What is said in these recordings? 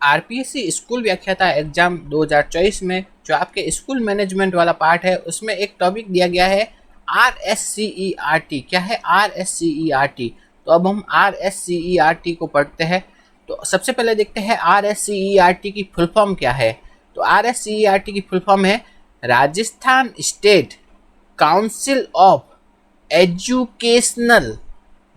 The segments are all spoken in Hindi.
आरपीएससी स्कूल व्याख्याता एग्जाम 2024 में जो आपके स्कूल मैनेजमेंट वाला पार्ट है उसमें एक टॉपिक दिया गया है RSCERT। क्या है RSCERT? तो अब हम RSCERT को पढ़ते हैं। तो सबसे पहले देखते हैं RSCERT की फुल फॉर्म क्या है। तो RSCERT की फुल फॉर्म है Rajasthan state council of educational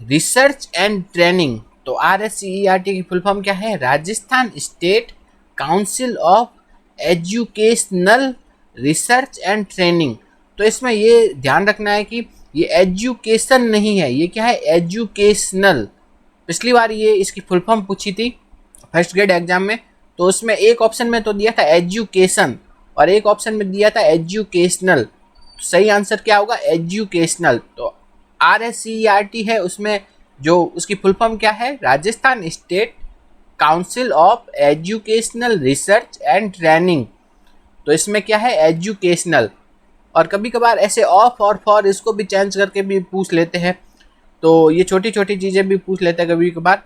research and training. तो RSCERT की फुल फॉर्म क्या है? Rajasthan state council of educational research and training. तो इसमें ये ध्यान रखना है कि ये एजुकेशन नहीं है, ये क्या है? एजुकेशनल। पिछली बार ये इसकी फुल फॉर्म पूछी थी फर्स्ट ग्रेड एग्जाम में, तो उसमें एक ऑप्शन में तो दिया था एजुकेशन और एक ऑप्शन में दिया था एजुकेशनल। तो सही आंसर क्या होगा? एजुकेशनल। तो RSCERT है, उसमें जो उसकी फुल फॉर्म क्या है? Rajasthan state council of educational research and training. तो इसमें क्या है? एजुकेशनल। और कभी कभार ऐसे ऑफ और फॉर इसको भी चेंज करके भी पूछ लेते हैं, तो ये छोटी छोटी चीज़ें भी पूछ लेते हैं कभी कभार।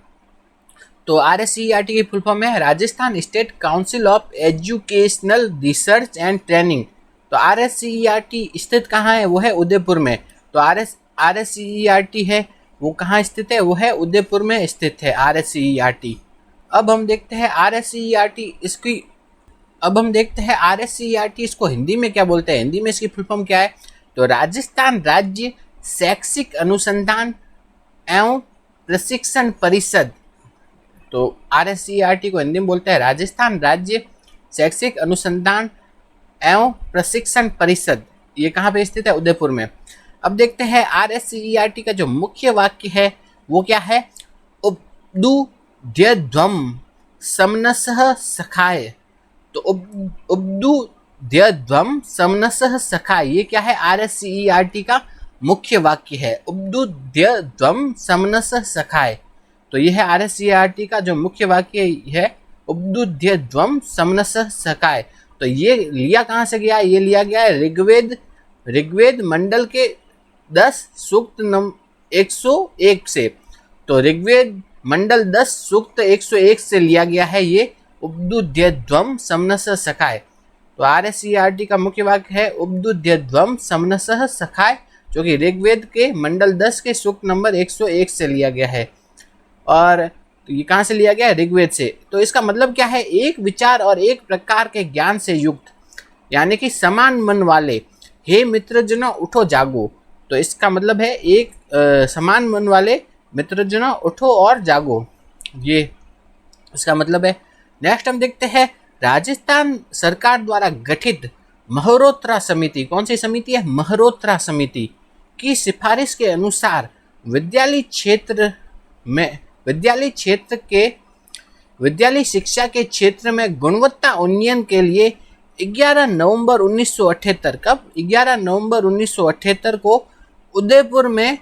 तो RSCERT की फुल फॉर्म है Rajasthan state council of educational research and training. तो RSCERT स्थित कहाँ है? वो है उदयपुर में। तो RSCERT है वो कहाँ स्थित है? वो है उदयपुर में स्थित है RSCERT। अब हम देखते हैं RSCERT इसको हिंदी में क्या बोलते हैं। हिंदी में इसकी फुल फॉर्म क्या है? तो राजस्थान राज्य शैक्षिक अनुसंधान एवं प्रशिक्षण परिषद। तो RSCERT को हिंदी में बोलते हैं राजस्थान राज्य शैक्षिक अनुसंधान एवं प्रशिक्षण परिषद। ये कहाँ पे स्थित है? उदयपुर में। अब देखते हैं RSCERT का जो मुख्य वाक्य है वो क्या है? उब्दुध्यध्वम समनसः सखाय। तो उब्दुध्यध्वम समनसः सखाय ये क्या है? RSCERT का मुख्य वाक्य है, उब्दुध्यध्वम समनसः सखाय। तो ये है RSCERT का जो मुख्य वाक्य है, उब्दुध्यध्वम समनसः सखाय। तो ये लिया कहाँ से गया? ये लिया गया है ऋग्वेद मंडल के 10 सूक्त 101 से। तो ऋग्वेद मंडल 10 सूक्त 101 से लिया गया है ये उब्दुध्यध्वम समनसः सखाय। तो RSCERT का मुख्य वाक्य है उब्दुध्यध्वम समनसः सखाय, जो कि ऋग्वेद के मंडल 10 के सूक्त नंबर 101 से लिया गया है। और तो ये कहाँ से लिया गया है? ऋग्वेद से। तो इसका मतलब क्या है? एक विचार और एक प्रकार के ज्ञान से युक्त, यानी कि समान मन वाले, हे मित्रजनों उठो जागो। तो इसका मतलब है एक समान मन वाले मित्रजनों उठो और जागो, ये इसका मतलब है। नेक्स्ट हम देखते हैं राजस्थान सरकार द्वारा गठित मल्होत्रा समिति। कौन सी समिति है? मल्होत्रा समिति की सिफारिश के अनुसार विद्यालय शिक्षा के क्षेत्र में गुणवत्ता उन्नयन के लिए 11 नवंबर 1978 कब? 11 नवंबर 1978 को उदयपुर में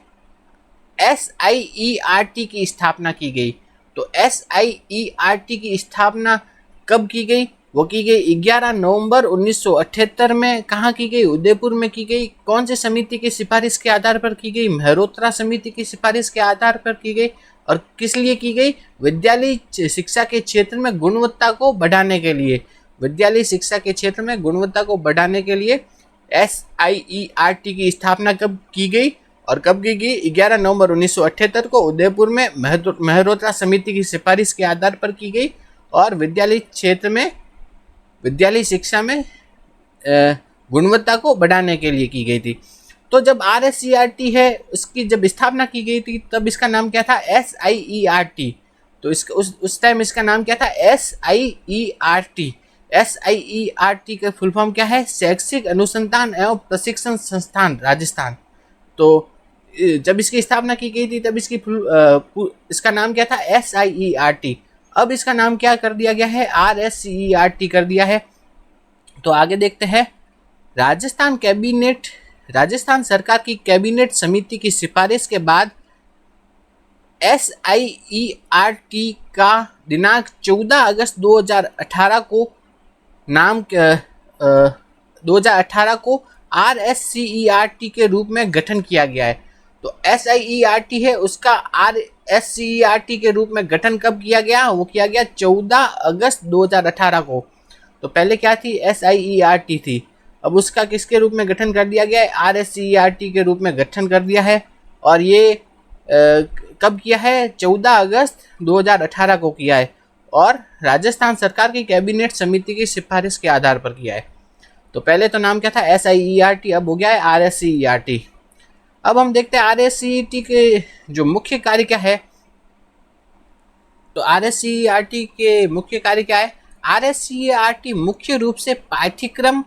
SIERT की स्थापना की गई। तो SIERT की स्थापना कब की गई? वो की गई 11 नवंबर 1978 में। कहाँ की गई? उदयपुर में की गई। कौन सी समिति की सिफारिश के आधार पर की गई? मल्होत्रा समिति की सिफारिश के आधार पर की गई। और किस लिए की गई? विद्यालय शिक्षा के क्षेत्र में गुणवत्ता को बढ़ाने के लिए। विद्यालय शिक्षा के क्षेत्र में गुणवत्ता को बढ़ाने के लिए SIERT की स्थापना कब की गई और कब की गई? 11 नवंबर 1978 को उदयपुर में मल्होत्रा समिति की सिफारिश के आधार पर की गई और विद्यालय क्षेत्र में विद्यालय शिक्षा में गुणवत्ता को बढ़ाने के लिए की गई थी। तो जब RSCERT है उसकी जब स्थापना की गई थी तब इसका नाम क्या था? SIERT। तो इसका उस टाइम इसका नाम क्या था? SIERT। SIERT का फुल फॉर्म क्या है? शैक्षिक अनुसंधान एवं प्रशिक्षण संस्थान राजस्थान। तो जब इसकी स्थापना की गई थी तब इसका नाम क्या था? SIERT। अब इसका नाम क्या कर दिया गया है? RSCERT कर दिया है। तो आगे देखते हैं राजस्थान सरकार की कैबिनेट समिति की सिफारिश के बाद SIERT का दिनांक 14 अगस्त 2018 को 2018 को RSCERT के रूप में गठन किया गया है। तो SIERT है उसका RSCERT के रूप में गठन कब किया गया? वो किया गया 14 अगस्त 2018 को। तो पहले क्या थी? SIERT थी, अब उसका किसके रूप में गठन कर दिया गया है? RSCERT के रूप में गठन कर दिया है। और ये कब किया है? 14 अगस्त 2018 को किया है और राजस्थान सरकार की कैबिनेट समिति की सिफारिश के आधार पर किया है। तो पहले तो नाम क्या था? SIERT, अब हो गया है RSCERT। अब हम देखते हैं RSCERT के जो मुख्य कार्य क्या है। तो RSCERT के मुख्य कार्य क्या है? RSCERT मुख्य रूप से पाठ्यक्रम,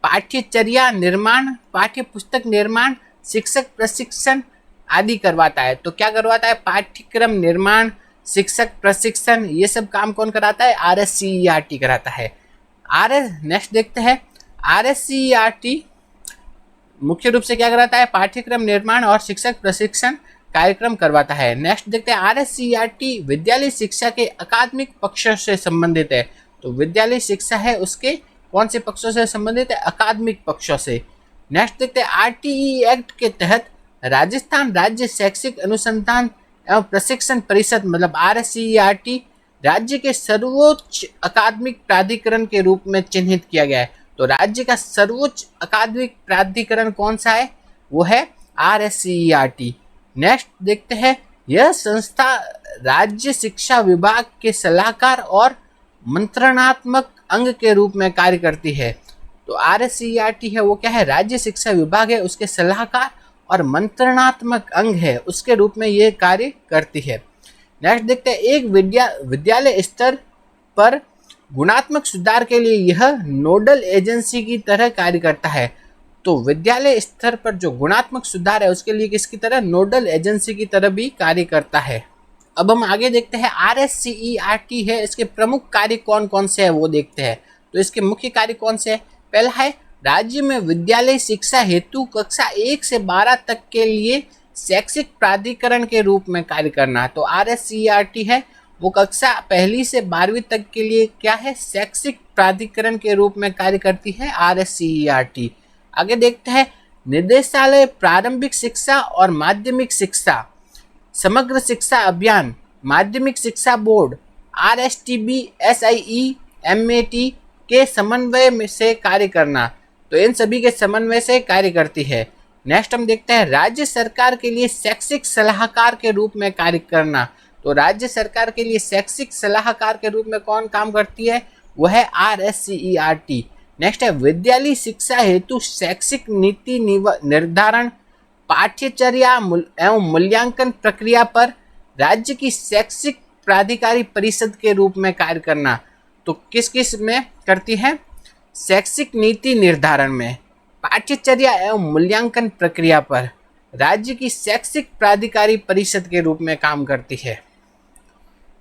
पाठ्यचर्या निर्माण, पाठ्य पुस्तक निर्माण, शिक्षक प्रशिक्षण आदि करवाता है। तो क्या करवाता है? पाठ्यक्रम निर्माण, शिक्षक प्रशिक्षण, ये सब काम कौन कराता है? RSCERT कराता है। नेक्स्ट देखते हैं RSCERT मुख्य रूप से क्या कराता है? पाठ्यक्रम निर्माण और शिक्षक प्रशिक्षण कार्यक्रम करवाता है। नेक्स्ट देखते हैं RSCERT विद्यालय शिक्षा के अकादमिक पक्षों से संबंधित है। तो विद्यालय शिक्षा है उसके कौन से पक्षों से संबंधित है? अकादमिक पक्षों से। नेक्स्ट देखते हैं RTE एक्ट के तहत राजस्थान राज्य शैक्षिक अनुसंधान एवं प्रशिक्षण परिषद मतलब RSCERT राज्य के सर्वोच्च अकादमिक प्राधिकरण के रूप में चिन्हित किया गया है। तो राज्य का सर्वोच्च अकादमिक प्राधिकरण कौन सा है? वो है RSCERT। नेक्स्ट देखते हैं यह संस्था राज्य शिक्षा विभाग के सलाहकार और मंत्रणात्मक अंग के रूप में कार्य करती है। तो RSCERT है वो क्या है? राज्य शिक्षा विभाग है उसके सलाहकार और मंत्रणात्मक अंग है उसके रूप में ये कार्य करती है। नेक्स्ट देखते हैं एक विद्यालय स्तर पर गुणात्मक सुधार के लिए यह नोडल एजेंसी की तरह कार्य करता है। तो विद्यालय स्तर पर जो गुणात्मक सुधार है उसके लिए किसकी तरह? नोडल एजेंसी की तरह भी कार्य करता है। अब हम आगे देखते हैं RSCERT है इसके प्रमुख कार्य कौन कौन से है वो देखते हैं। तो इसके मुख्य कार्य कौन से है? पहला है राज्य में विद्यालय शिक्षा हेतु कक्षा 1 से 12 तक के लिए शैक्षिक प्राधिकरण के रूप में कार्य करना। तो RSCERT है वो कक्षा 1 से 12वीं तक के लिए क्या है? शैक्षिक प्राधिकरण के रूप में कार्य करती है RSCERT। आगे देखते हैं निदेशालय प्रारंभिक शिक्षा और माध्यमिक शिक्षा, समग्र शिक्षा अभियान, माध्यमिक शिक्षा बोर्ड, RSTB, SIE, MAT के समन्वय में से कार्य करना। तो इन सभी के समन्वय से कार्य करती है। नेक्स्ट हम देखते हैं राज्य सरकार के लिए शैक्षिक सलाहकार के रूप में कार्य करना। तो राज्य सरकार के लिए शैक्षिक सलाहकार के रूप में कौन काम करती है? वह है RSCERT। नेक्स्ट है विद्यालय शिक्षा हेतु शैक्षिक नीति निर्धारण, पाठ्यचर्या एवं मूल्यांकन प्रक्रिया पर राज्य की शैक्षिक प्राधिकारी परिषद के रूप में कार्य करना। तो किस किस में करती है? शैक्षिक नीति निर्धारण में, पाठ्यचर्या एवं मूल्यांकन प्रक्रिया पर राज्य की शैक्षिक प्राधिकारी परिषद के रूप में काम करती है।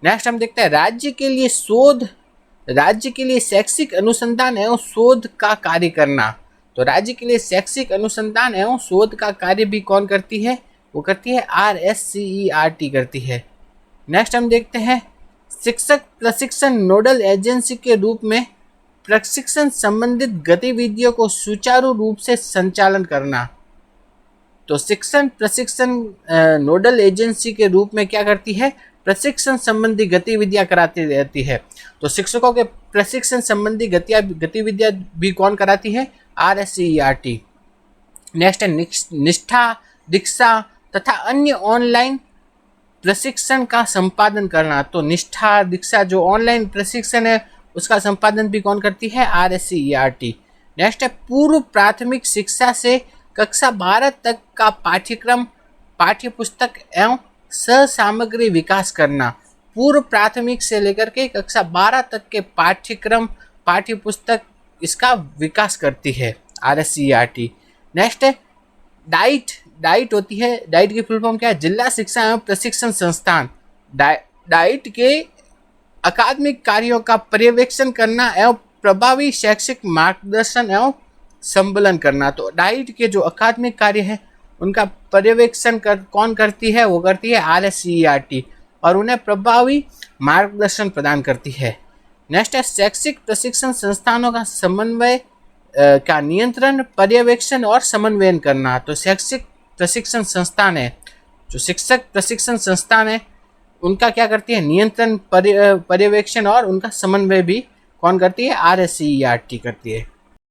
नेक्स्ट हम देखते हैं राज्य के लिए शैक्षिक अनुसंधान एवं शोध का कार्य करना। तो राज्य के लिए शैक्षिक अनुसंधान एवं शोध का कार्य भी कौन करती है? वो करती है RSCERT करती है। नेक्स्ट हम देखते हैं शिक्षक प्रशिक्षण नोडल एजेंसी के रूप में प्रशिक्षण संबंधित गतिविधियों को सुचारू रूप से संचालन करना। तो शिक्षण प्रशिक्षण नोडल एजेंसी के रूप में क्या करती है? प्रशिक्षण संबंधी गतिविधियां कराती रहती है। तो शिक्षकों के प्रशिक्षण संबंधी गतिविधियां भी कौन कराती है? RSCERT। नेक्स्ट है निष्ठा, दीक्षा तथा अन्य ऑनलाइन प्रशिक्षण का संपादन करना। तो निष्ठा, दीक्षा जो ऑनलाइन प्रशिक्षण है उसका संपादन भी कौन करती है? RSCERT। नेक्स्ट है पूर्व प्राथमिक शिक्षा से कक्षा 12 तक का पाठ्यक्रम, पाठ्यपुस्तक एवं सह सामग्री विकास करना। पूर्व प्राथमिक से लेकर के कक्षा 12 तक के पाठ्यक्रम, पाठ्यपुस्तक इसका विकास करती है RSCERT। नेक्स्ट है डाइट होती है। डाइट की फुल फॉर्म क्या है? जिला शिक्षा एवं प्रशिक्षण संस्थान। डाइट के अकादमिक कार्यों का पर्यवेक्षण करना एवं प्रभावी शैक्षिक मार्गदर्शन एवं संबलन करना। तो डाइट के जो अकादमिक कार्य है उनका पर्यवेक्षण कौन करती है? वो करती है RSCERT और उन्हें प्रभावी मार्गदर्शन प्रदान करती है। नेक्स्ट है शैक्षिक प्रशिक्षण संस्थानों का समन्वय का नियंत्रण, पर्यवेक्षण और समन्वयन करना। तो शैक्षिक प्रशिक्षण संस्थान है, जो शिक्षक प्रशिक्षण संस्थान है उनका क्या करती है, नियंत्रण पर्यवेक्षण और उनका समन्वय भी कौन करती है, RSCERT करती है।